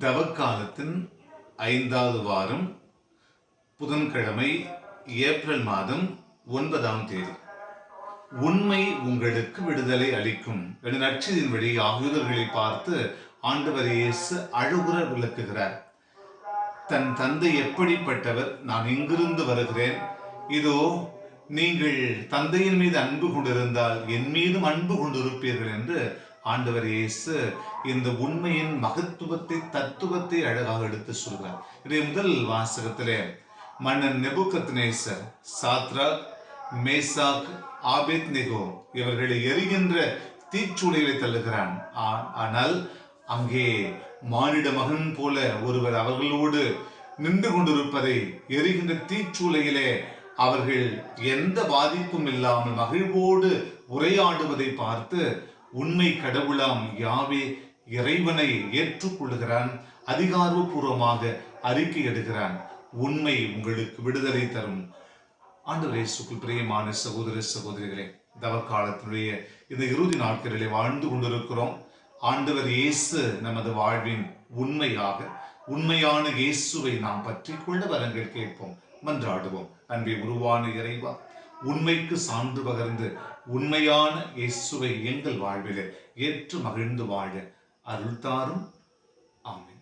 தவக்காலத்தின் 5வது வாரம் புதன்கிழமை ஏப்ரல் மாதம் 9ஆம் தேதி. உண்மை உங்களுக்கு விடுதலை அளிக்கும் என்ற நற்செய்தியின் வழி யூதர்களை பார்த்து ஆண்டவர் இயேசு அழுகுற விளக்குகிறார். தன் தந்தை எப்படிப்பட்டவர், நான் இங்கிருந்து வருகிறேன், இதோ நீங்கள் தந்தையின் மீது அன்பு கொண்டிருந்தால் என் மீதும் அன்பு கொண்டிருப்பீர்கள் என்று ஆண்டவர் இயேசு இந்த உண்மையின் மகத்துவத்தை தத்துவத்தை அழகாக எடுத்து சொல்கிறார். இதை முதல் வாசகத்திலே மன்னன் நெபுகத்நேசர், சாத்ராக், மேசாக், ஆபேத்நேகோ இவர்களை எரிகின்ற தீச்சூளைகளை தள்ளுகிறான். ஆனால் அங்கே மானிட மகன் போல ஒருவர் அவர்களோடு நின்று கொண்டிருப்பதை, எரிகின்ற தீச்சூளையிலே அவர்கள் எந்த பாதிப்பும் இல்லாமல் மகிழ்வோடு உரையாடுவதை பார்த்து உண்மை கடவுளாம் யாவே இறைவனை ஏற்றுக்கொள்கிறான். அதிகாரப்பூர்வமாக அறிக்கை எடுக்கிறான். உண்மை உங்களுக்கு விடுதலை தரும். ஆண்டவர் இயேசுவுக்குள் பிரியமான சகோதர சகோதரிகளே, தவக்காலத்தினுடைய இந்த இறுதி நாட்களிலே வாழ்ந்து கொண்டிருக்கிறோம். ஆண்டவர் இயேசு நமது வாழ்வின் உண்மையான இயேசுவை நாம் பற்றி கொள்ள வரங்கள் கேட்போம், மன்றாடுவோம். அன்பை உருவான இறைவா, உண்மைக்கு சான்று பகர்ந்து உண்மையான இயேசுவை எங்கள் வாழ்விலே ஏற்று மகிழ்ந்து வாழ அருள் தாரும். ஆமென்.